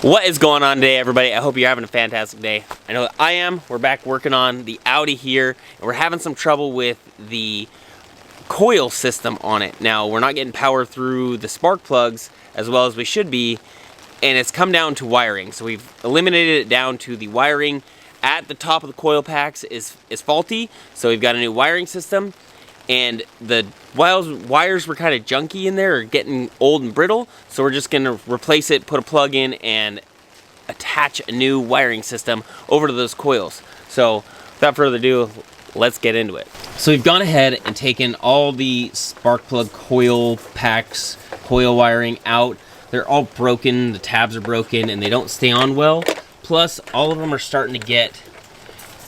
What is going on today, everybody? I hope you're having a fantastic day. I know that I am. We're back working on the Audi here, and we're having some trouble with the coil system on it. Now, we're not getting power through the spark plugs as well as we should be, and it's come down to wiring. So we've eliminated it down to the wiring at the top of the coil packs is faulty, so we've got a new wiring system. And the wires were kind of junky in there, or getting old and brittle, so we're just gonna replace it, put a plug in, and attach a new wiring system over to those coils. So without further ado, let's get into it. So we've gone ahead and taken all the spark plug coil packs, coil wiring out. They're all broken, the tabs are broken, and they don't stay on well. Plus, all of them are starting to get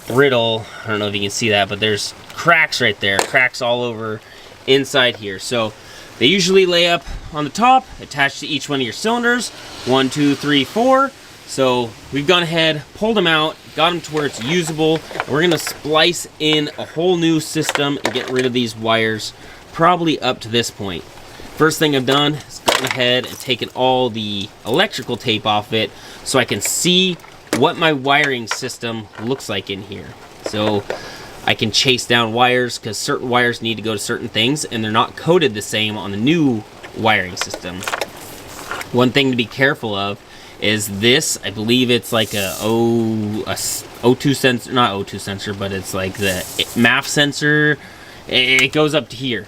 brittle. I don't know if you can see that, but there's cracks right there, cracks all over inside here. So they usually lay up on the top, attached to each one of your cylinders, 1, 2, 3, 4. So we've gone ahead, pulled them out, got them to where it's usable. We're gonna splice in a whole new system and get rid of these wires, probably up to this point. First thing I've done is gone ahead and taken all the electrical tape off of it so I can see what my wiring system looks like in here. So I can chase down wires, because certain wires need to go to certain things and they're not coded the same on the new wiring system. One thing to be careful of is this, I believe it's like a O2 sensor, not O2 sensor, but it's like the MAF sensor. It goes up to here.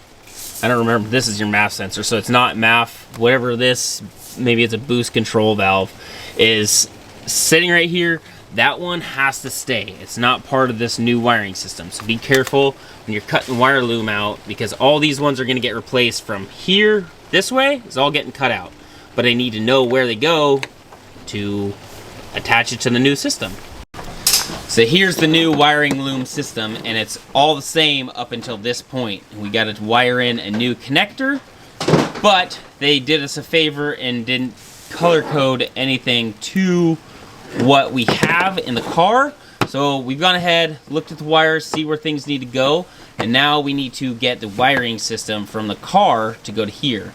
I don't remember, this is your MAF sensor, so it's not MAF, whatever this, maybe it's a boost control valve, is sitting right here. That one has to stay. It's not part of this new wiring system. So be careful when you're cutting wire loom out, because all these ones are going to get replaced from here this way. It's all getting cut out. But I need to know where they go to attach it to the new system. So here's the new wiring loom system, and it's all the same up until this point. We got to wire in a new connector, but they did us a favor and didn't color code anything to what we have in the car. So we've gone ahead, looked at the wires, see where things need to go, and now we need to get the wiring system from the car to go to here.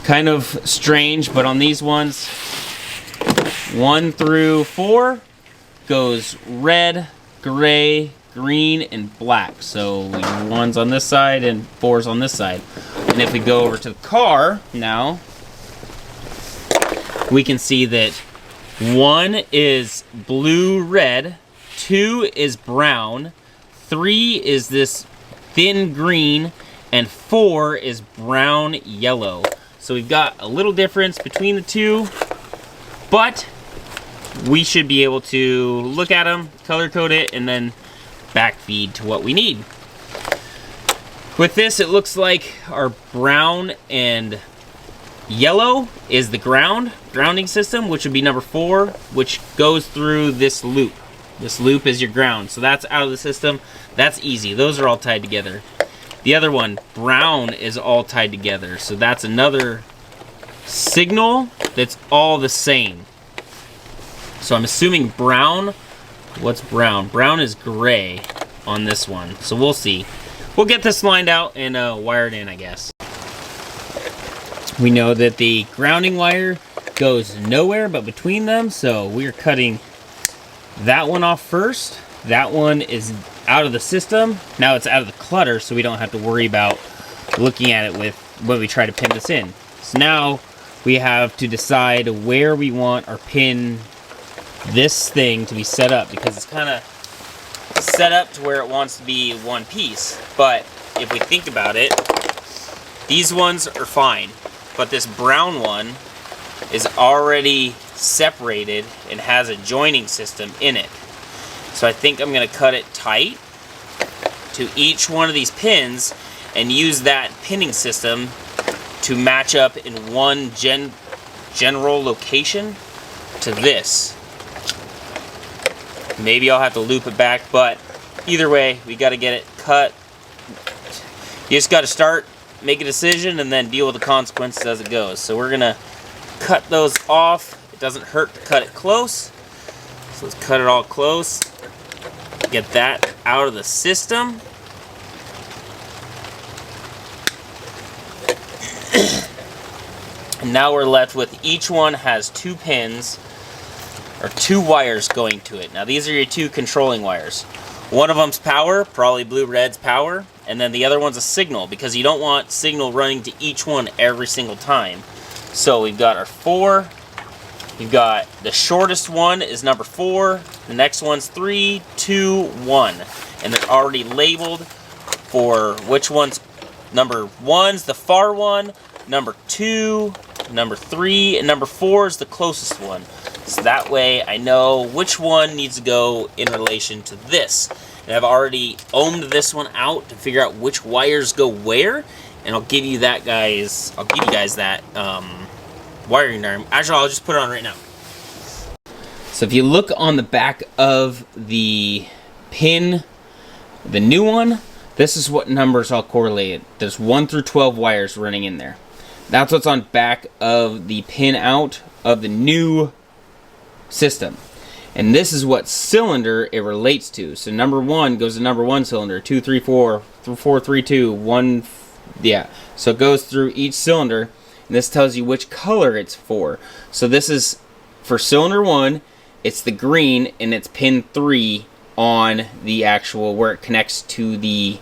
Kind of strange, but on these ones, 1 through 4 goes red, gray, green, and black. So 1's on this side and 4's on this side. And if we go over to the car now, we can see that 1 is blue-red, 2 is brown, 3 is this thin green, and 4 is brown-yellow. So we've got a little difference between the two, but we should be able to look at them, color code it, and then backfeed to what we need. With this, it looks like our brown and yellow is the grounding system, which would be number 4, which goes through this loop. This loop is your ground, so that's out of the system. That's easy. Those are all tied together. The other one, brown, is all tied together, so that's another signal that's all the same. So I'm assuming brown, what's brown? Brown is gray on this one, so we'll see. We'll get this lined out and wired in, I guess. We know that the grounding wire goes nowhere but between them, so we're cutting that one off first. That one is out of the system. Now it's out of the clutter, so we don't have to worry about looking at it with when we try to pin this in. So now we have to decide where we want our pin, this thing, to be set up, because it's kind of set up to where it wants to be one piece. But if we think about it, these ones are fine. But this brown one is already separated and has a joining system in it. So I think I'm going to cut it tight to each one of these pins and use that pinning system to match up in one general location to this. Maybe I'll have to loop it back, but either way, we got to get it cut. You just got to start, make a decision, and then deal with the consequences as it goes. So we're gonna cut those off. It doesn't hurt to cut it close. So let's cut it all close. Get that out of the system. And now we're left with each one has 2 pins, or 2 wires going to it. Now these are your 2 controlling wires. One of them's power, probably blue-red's power, and then the other one's a signal, because you don't want signal running to each one every single time. So we've got our 4, you've got the shortest one is number 4, the next one's 3, 2, 1. And they're already labeled for which one's number 1's the far one, number 2, number 3, and number 4 is the closest one. So that way I know which one needs to go in relation to this. And I've already ohmed this one out to figure out which wires go where, and I'll give you that guys. I'll give you guys that wiring diagram. Actually, I'll just put it on right now. So if you look on the back of the pin, the new one, this is what numbers I'll correlate. There's 1 through 12 wires running in there. That's what's on back of the pin out of the new system. And this is what cylinder it relates to. So number 1 goes to number 1 cylinder, 2, 3, 4, 4, 3, 2, 1, yeah. So it goes through each cylinder, and this tells you which color it's for. So this is for cylinder 1, it's the green, and it's pin 3 on the actual, where it connects to the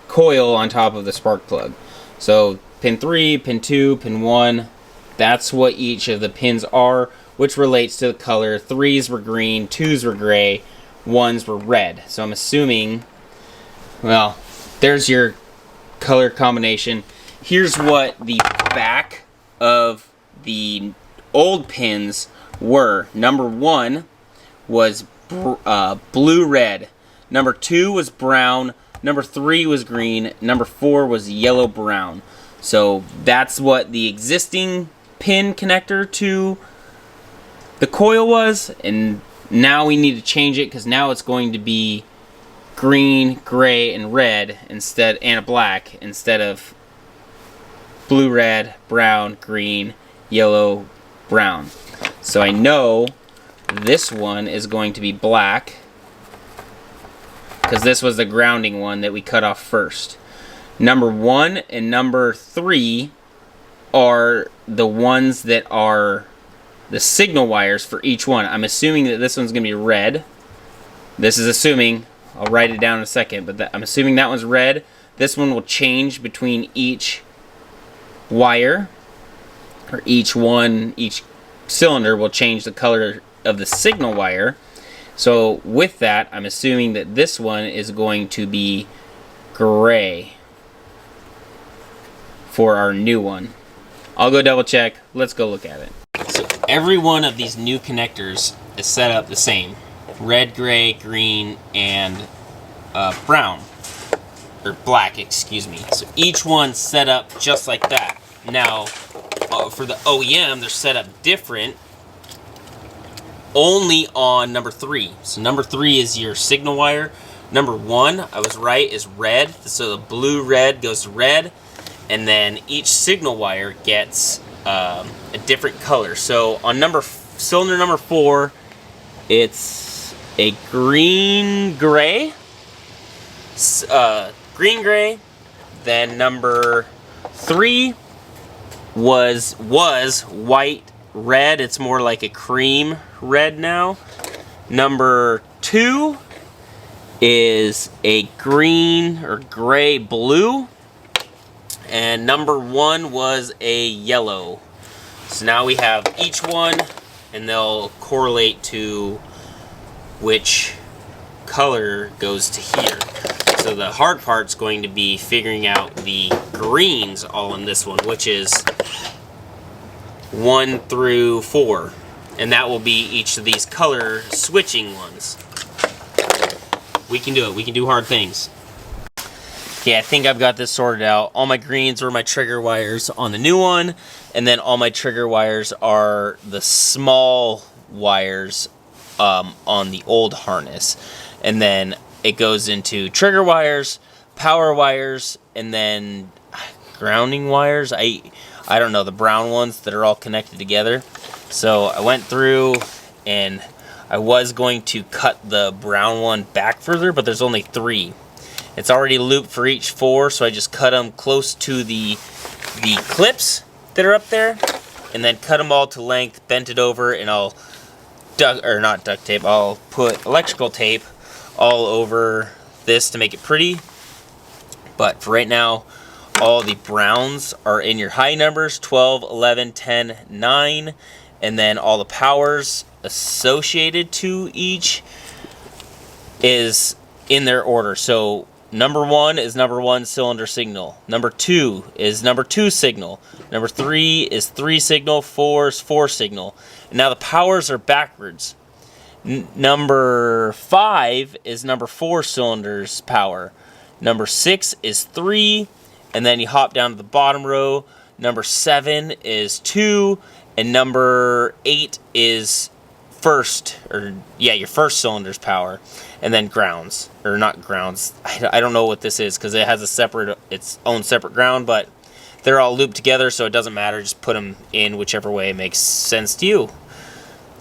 coil on top of the spark plug. So pin 3, pin 2, pin 1, that's what each of the pins are, which relates to the color. 3s were green, 2s were gray, 1s were red. So I'm assuming, well, there's your color combination. Here's what the back of the old pins were. Number 1 was blue-red. Number 2 was brown. Number 3 was green. Number 4 was yellow-brown. So that's what the existing pin connector to the coil was, and now we need to change it because now it's going to be green, gray, and red instead, and a black instead of blue, red, brown, green, yellow, brown. So I know this one is going to be black because this was the grounding one that we cut off first. Number 1 and number 3 are the ones that are the signal wires for each one. I'm assuming that this one's going to be red. This is assuming. I'll write it down in a second, but I'm assuming that one's red. This one will change between each wire, or each cylinder will change the color of the signal wire. So with that, I'm assuming that this one is going to be gray for our new one. I'll go double check. Let's go look at it. So every one of these new connectors is set up the same. Red, gray, green, and brown. Or black, excuse me. So each one's set up just like that. Now, for the OEM, they're set up different only on number 3. So number 3 is your signal wire. Number 1, I was right, is red. So the blue-red goes to red. And then each signal wire gets a different color. So on cylinder number 4, it's a green-gray. Green-gray. Then number 3 was white-red. It's more like a cream red now. Number 2 is a green or gray-blue. And number 1 was a yellow. So now we have each one, and they'll correlate to which color goes to here. So the hard part's going to be figuring out the greens all in this one, which is 1 through 4. And that will be each of these color switching ones. We can do it. We can do hard things. Okay, I think I've got this sorted out. All my greens were my trigger wires on the new one, and then all my trigger wires are the small wires on the old harness. And then it goes into trigger wires, power wires, and then grounding wires. I don't know, the brown ones that are all connected together. So I went through and I was going to cut the brown one back further, but there's only 3. It's already looped for each 4, so I just cut them close to the clips that are up there. and then cut them all to length, bent it over, and I'll not duct tape, I'll put electrical tape all over this to make it pretty. But for right now, all the browns are in your high numbers, 12, 11, 10, 9, and then all the powers associated to each is in their order. So number 1 is number 1 cylinder signal. Number 2 is number 2 signal. Number 3 is 3 signal. 4 is 4 signal. And now the powers are backwards. Number 5 is number 4 cylinders power. Number 6 is 3, and then you hop down to the bottom row. Number 7 is 2, and number 8 is your first cylinder's power, and then grounds, or not grounds. I don't know what this is because it has its own separate ground, but they're all looped together, so it doesn't matter. Just put them in whichever way makes sense to you.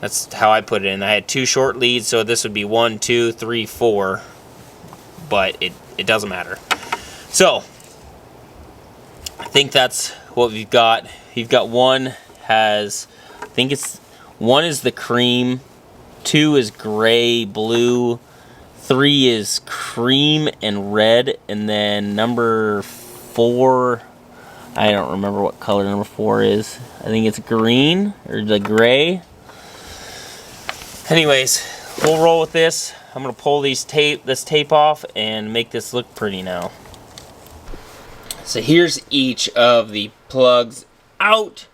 That's how I put it in. I had 2 short leads, so this would be 1, 2, 3, 4, but it doesn't matter. So I think that's what we've got. You've got one has, I think it's, 1 is the cream, 2 is gray, blue, 3 is cream and red, and then number 4, I don't remember what color number 4 is. I think it's green, or the gray. Anyways, we'll roll with this. I'm going to pull this tape off and make this look pretty now. So here's each of the plugs out.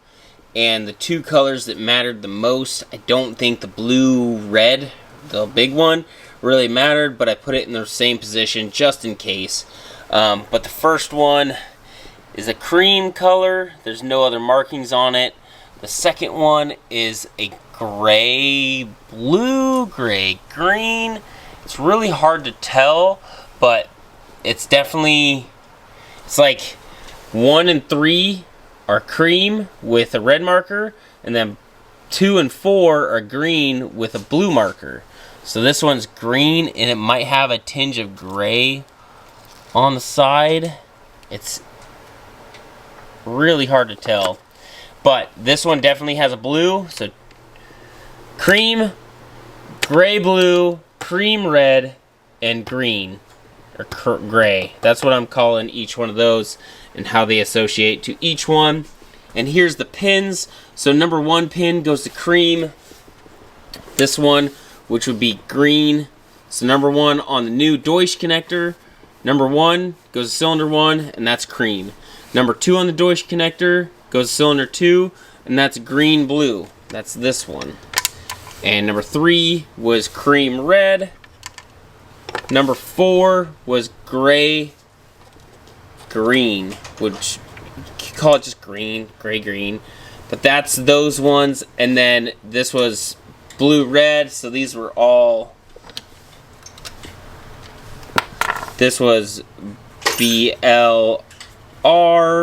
And the 2 colors that mattered the most, I don't think the blue-red, the big one, really mattered, but I put it in the same position just in case. But the first one is a cream color. There's no other markings on it. The second one is a gray blue, gray green. It's really hard to tell, but it's definitely, it's like 1 and 3 are cream with a red marker, and then 2 and 4 are green with a blue marker. So this one's green, and it might have a tinge of gray on the side. It's really hard to tell, but this one definitely has a blue. So cream, gray blue, cream red, and green, or gray. That's what I'm calling each one of those, and how they associate to each one. And here's the pins. So number 1 pin goes to cream. This one, which would be green. So number 1 on the new Deutsch connector. Number 1 goes to cylinder 1, and that's cream. Number 2 on the Deutsch connector goes to cylinder 2, and that's green blue. That's this one. And number 3 was cream red. Number 4 was gray green, which you call it just green, gray green, but that's those ones. And then this was blue red, so these were all, this was BLR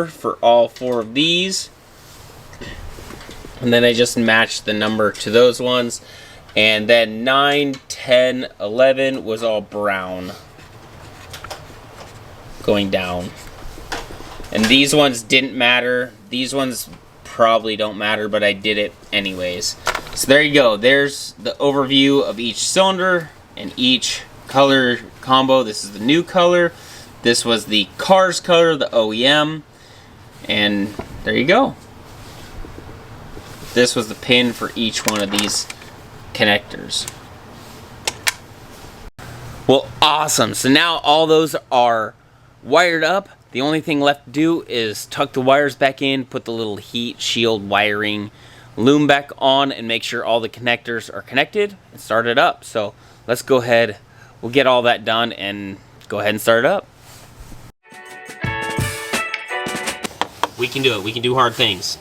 for all 4 of these, and then I just matched the number to those ones. And then 9, 10, 11 was all brown going down. And these ones didn't matter. These ones probably don't matter, but I did it anyways. So there you go. There's the overview of each cylinder and each color combo. This is the new color. This was the car's color, the OEM. And there you go. This was the pin for each one of these connectors. Well, awesome. So now all those are wired up. The only thing left to do is tuck the wires back in, put the little heat shield wiring loom back on, and make sure all the connectors are connected and start it up. So let's go ahead, we'll get all that done and go ahead and start it up. We can do it. We can do hard things.